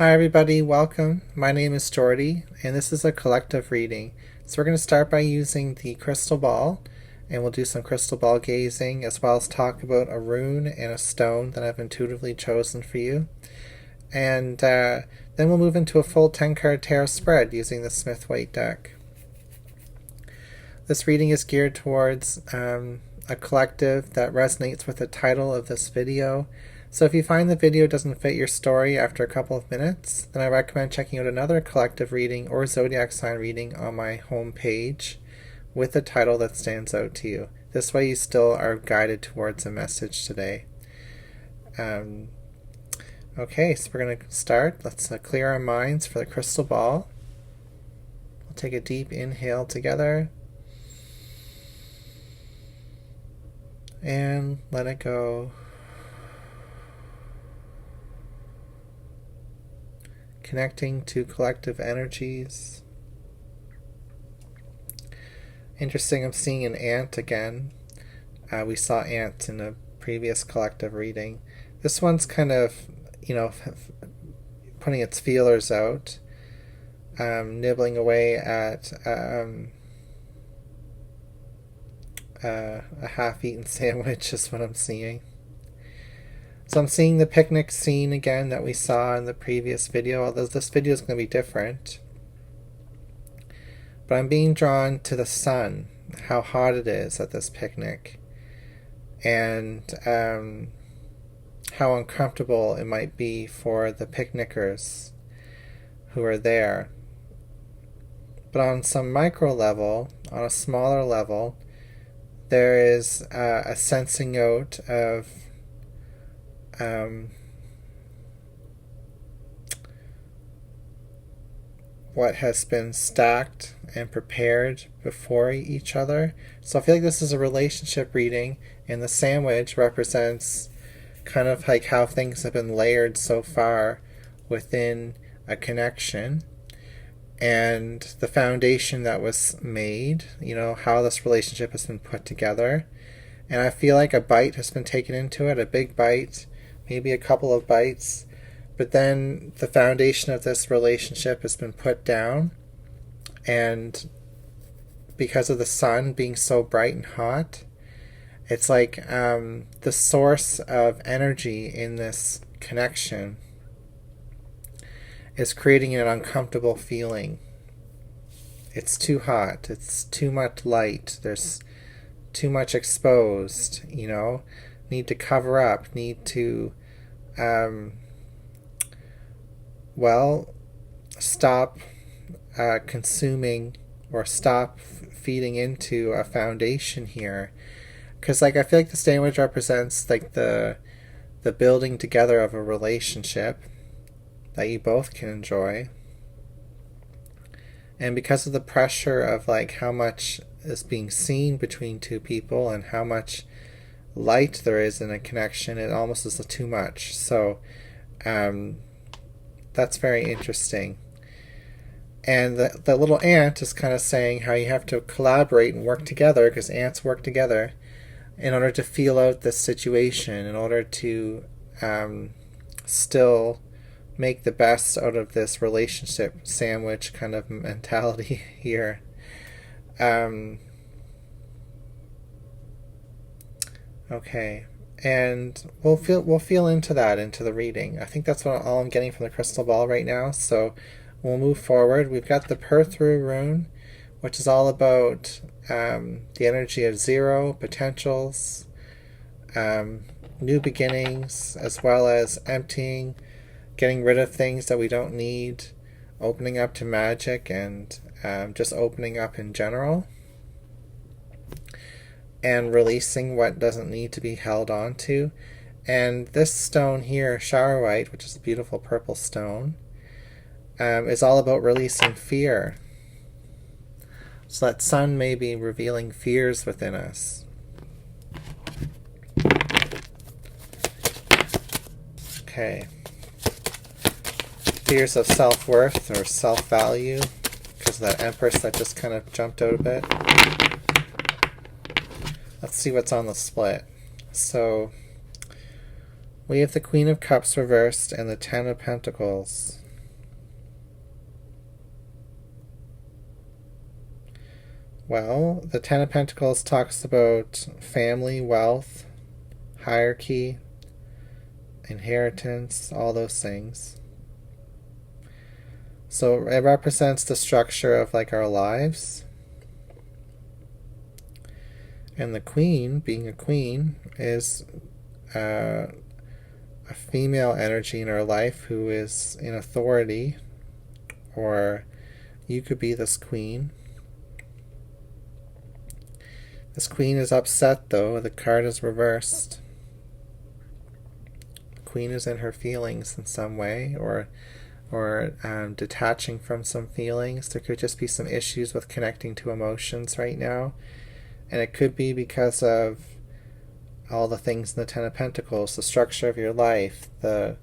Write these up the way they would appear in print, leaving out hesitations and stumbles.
Hi everybody, welcome. My name is Jordy, and this is a collective reading. So we're going to start by using the crystal ball, and we'll do some crystal ball gazing, as well as talk about a rune and a stone that I've intuitively chosen for you. And then we'll move into a full 10-card tarot spread using the Smith-Waite deck. This reading is geared towards a collective that resonates with the title of this video. So if you find the video doesn't fit your story after a couple of minutes, then I recommend checking out another collective reading or zodiac sign reading on my home page with a title that stands out to you. This way you still are guided towards a message today. Okay, so we're going to start. Let's clear our minds for the crystal ball. We'll take a deep inhale together and let it go. Connecting to collective energies. Interesting, I'm seeing an ant again. We saw ants in a previous collective reading. This one's kind of, putting its feelers out, nibbling away at a half-eaten sandwich is what I'm seeing. So I'm seeing the picnic scene again that we saw in the previous video, although this video is going to be different. But I'm being drawn to the sun, how hot it is at this picnic, and how uncomfortable it might be for the picnickers who are there. But on some micro level, on a smaller level, there is a sensing out of what has been stacked and prepared before each other. So I feel like this is a relationship reading, and the sandwich represents kind of like how things have been layered so far within a connection, and the foundation that was made, how this relationship has been put together. And I feel like a bite has been taken into it, a big bite, maybe a couple of bites, but then the foundation of this relationship has been put down, and because of the sun being so bright and hot, it's like the source of energy in this connection is creating an uncomfortable feeling. It's too hot, it's too much light, there's too much exposed, need to cover up, need to stop consuming or stop feeding into a foundation here. Because I feel like the sandwich represents the building together of a relationship that you both can enjoy. And because of the pressure of how much is being seen between two people and how much light there is in a connection, it almost is too much. So that's very interesting. And the little ant is kind of saying how you have to collaborate and work together, because ants work together in order to feel out this situation, in order to still make the best out of this relationship sandwich kind of mentality here. Okay, and we'll feel into the reading. I think that's all I'm getting from the crystal ball right now. So we'll move forward. We've got the Perthrough rune, which is all about the energy of zero, potentials, new beginnings, as well as emptying, getting rid of things that we don't need, opening up to magic, and just opening up in general, and releasing what doesn't need to be held on to. And this stone here, shower white, which is a beautiful purple stone, is all about releasing fear. So that sun may be revealing fears within us. Okay. Fears of self-worth or self-value, because of that Empress that just kind of jumped out a bit. Let's see what's on the split. So we have the Queen of Cups reversed and the Ten of Pentacles. Well, the Ten of Pentacles talks about family, wealth, hierarchy, inheritance, all those things. So it represents the structure of like our lives. And the Queen, being a queen, is a female energy in our life who is in authority, or you could be this queen. This queen is upset though, the card is reversed. The queen is in her feelings in some way, or detaching from some feelings. There could just be some issues with connecting to emotions right now. And it could be because of all the things in the Ten of Pentacles, the structure of your life, how,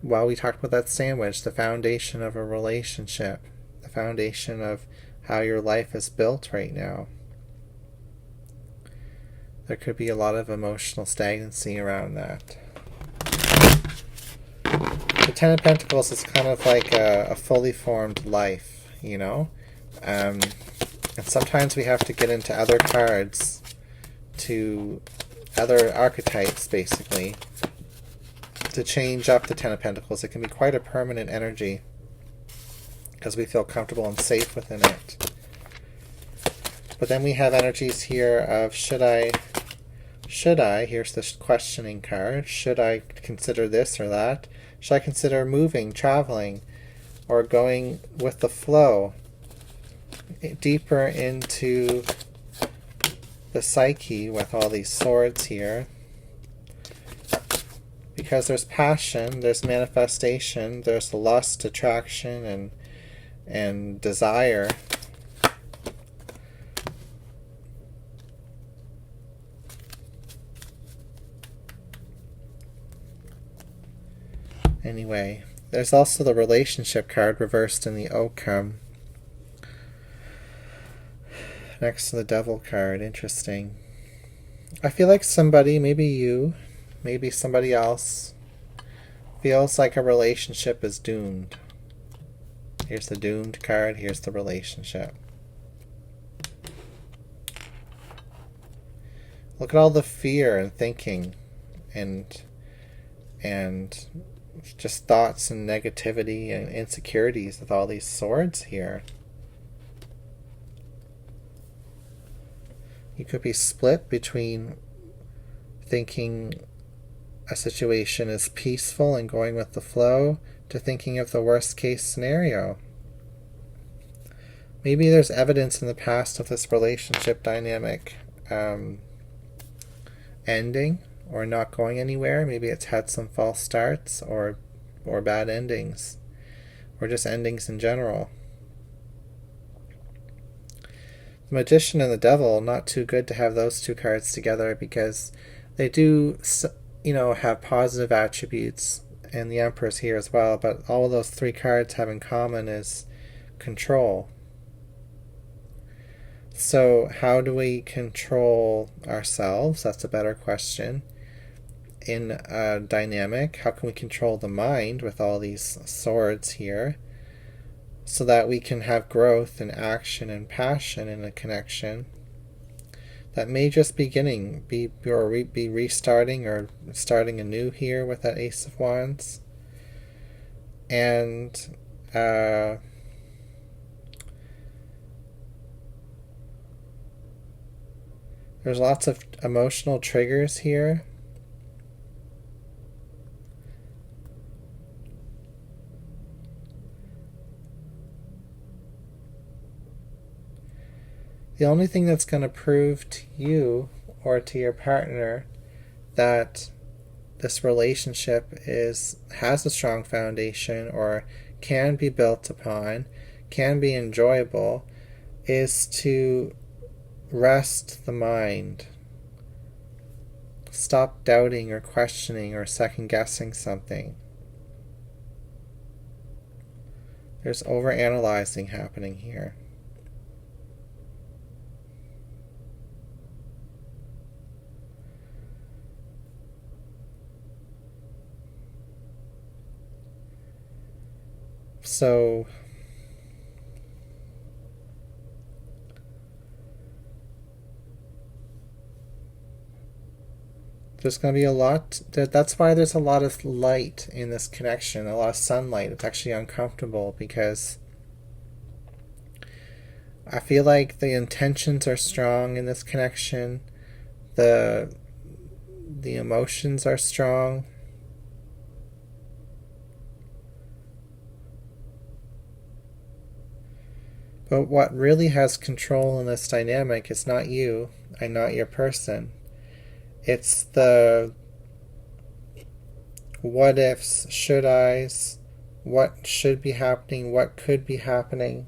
well, we talked about that sandwich, the foundation of a relationship, the foundation of how your life is built right now. There could be a lot of emotional stagnancy around that. The Ten of Pentacles is kind of like a fully formed life, and sometimes we have to get into other cards, to other archetypes, basically, to change up the Ten of Pentacles. It can be quite a permanent energy because we feel comfortable and safe within it. But then we have energies here of should I, here's the questioning card, should I consider this or that? Should I consider moving, traveling, or going with the flow deeper into the psyche with all these swords here? Because there's passion, there's manifestation, there's lust, attraction, and desire. Anyway, there's also the relationship card reversed in the outcome next to the devil card. Interesting. I feel like somebody, maybe you, maybe somebody else, feels like a relationship is doomed. Here's the doomed card, here's the relationship. Look at all the fear and thinking and just thoughts and negativity and insecurities with all these swords here. You could be split between thinking a situation is peaceful and going with the flow to thinking of the worst case scenario. Maybe there's evidence in the past of this relationship dynamic ending or not going anywhere. Maybe it's had some false starts or bad endings, or just endings in general. The Magician and the Devil, not too good to have those two cards together because they do, have positive attributes, and the Empress here as well, but all of those three cards have in common is control. So how do we control ourselves? That's a better question. In a dynamic, how can we control the mind with all these swords here so that we can have growth and action and passion in a connection that may just be restarting or starting anew here with that Ace of Wands. And there's lots of emotional triggers here. The only thing that's going to prove to you or to your partner that this relationship has a strong foundation or can be built upon, can be enjoyable, is to rest the mind. Stop doubting or questioning or second-guessing something. There's overanalyzing happening here. So there's going to be a lot. That's why there's a lot of light in this connection, a lot of sunlight. It's actually uncomfortable because I feel like the intentions are strong in this connection. The emotions are strong. But what really has control in this dynamic is not you and not your person. It's the what ifs, should I's, what should be happening, what could be happening,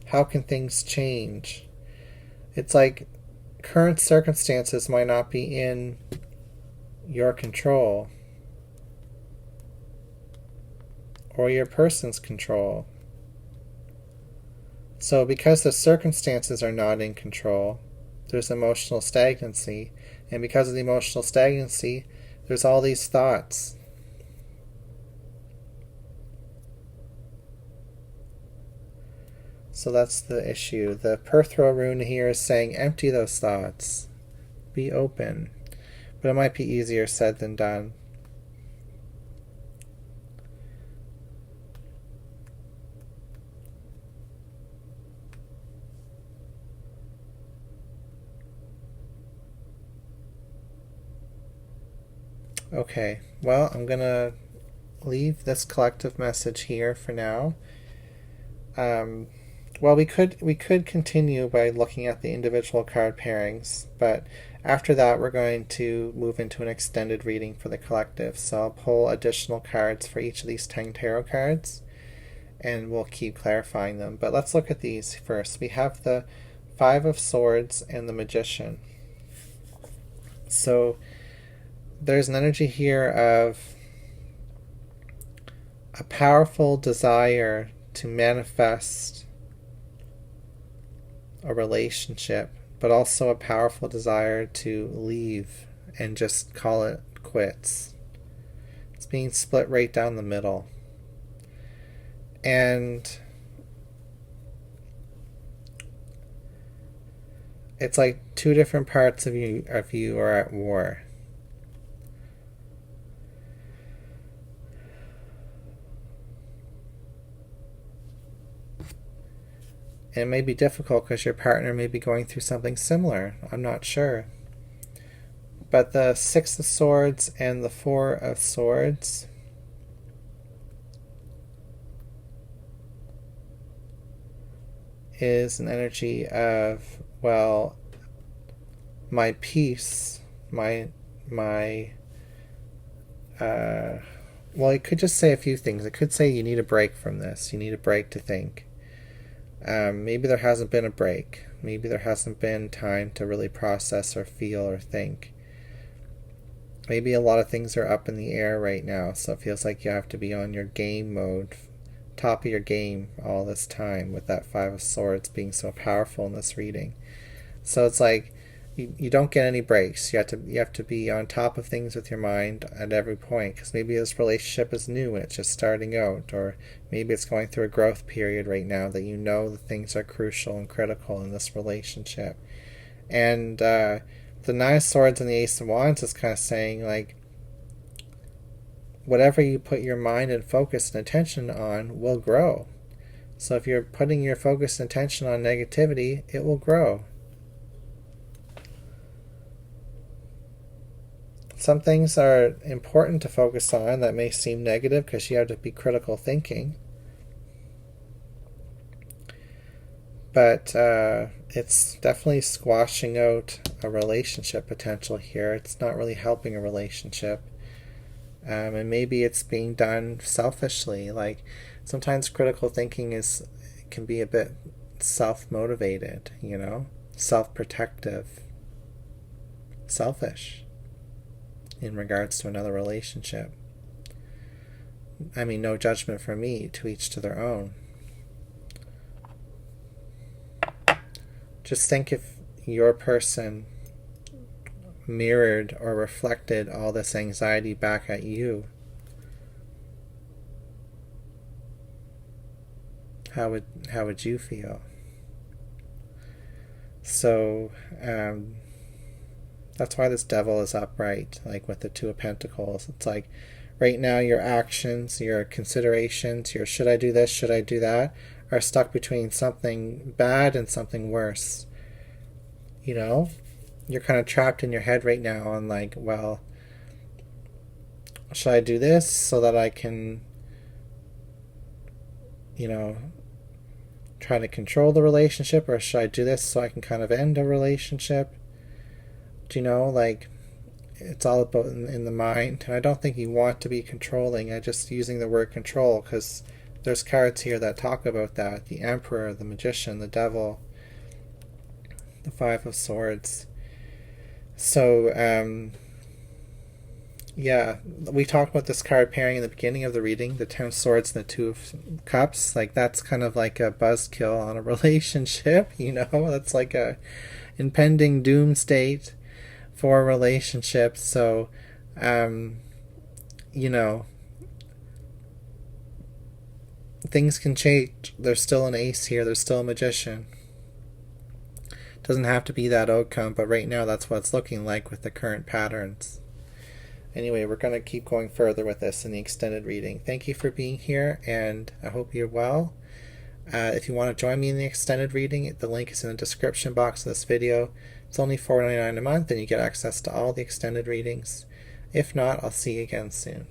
how can things change. It's like current circumstances might not be in your control or your person's control. So because the circumstances are not in control, there's emotional stagnancy. And because of the emotional stagnancy, there's all these thoughts. So that's the issue. The Perthro rune here is saying empty those thoughts. Be open. But it might be easier said than done. Okay, well, I'm going to leave this collective message here for now. Well, we could continue by looking at the individual card pairings, but after that we're going to move into an extended reading for the collective. So I'll pull additional cards for each of these 10 tarot cards, and we'll keep clarifying them. But let's look at these first. We have the Five of Swords and the Magician. So there's an energy here of a powerful desire to manifest a relationship, but also a powerful desire to leave and just call it quits. It's being split right down the middle. And it's like two different parts of you are at war. And it may be difficult because your partner may be going through something similar. I'm not sure. But the Six of Swords and the Four of Swords is an energy of, well, my peace, well, it could just say a few things. It could say you need a break from this. You need a break to think. Maybe there hasn't been a break. Maybe there hasn't been time to really process or feel or think. Maybe a lot of things are up in the air right now, so it feels like you have to be on your game mode, top of your game all this time, with that Five of Swords being so powerful in this reading. So it's like you don't get any breaks. You have to be on top of things with your mind at every point, because maybe this relationship is new and it's just starting out, or maybe it's going through a growth period right now that you know the things are crucial and critical in this relationship. And the Nine of Swords and the Ace of Wands is kind of saying, like, whatever you put your mind and focus and attention on will grow. So if you're putting your focus and attention on negativity, it will grow. Some things are important to focus on that may seem negative because you have to be critical thinking. But it's definitely squashing out a relationship potential here. It's not really helping a relationship. And maybe it's being done selfishly. Like, sometimes critical thinking can be a bit self-motivated, self-protective, selfish in regards to another relationship. I mean, no judgment from me, to each to their own. Just think if your person mirrored or reflected all this anxiety back at you. How would you feel? So That's why this devil is upright, like with the Two of Pentacles. It's like right now your actions, your considerations, your should I do this, should I do that, are stuck between something bad and something worse. You know? You're kind of trapped in your head right now on like, well, should I do this so that I can, you know, try to control the relationship, or should I do this so I can kind of end a relationship? Do you know, like, it's all about in the mind. And I don't think you want to be controlling. I'm just using the word control because there's cards here that talk about that. The Emperor, the Magician, the Devil, the Five of Swords. So, yeah, we talked about this card pairing in the beginning of the reading, the Ten of Swords and the Two of Cups. Like, that's kind of like a buzzkill on a relationship, you know? That's like a impending doom state for relationships. So, you know, things can change. There's still an ace here. There's still a magician. Doesn't have to be that outcome, but right now that's what it's looking like with the current patterns. Anyway, we're going to keep going further with this in the extended reading. Thank you for being here, and I hope you're well. If you want to join me in the extended reading, the link is in the description box of this video. It's only $4.99 a month, and you get access to all the extended readings. If not, I'll see you again soon.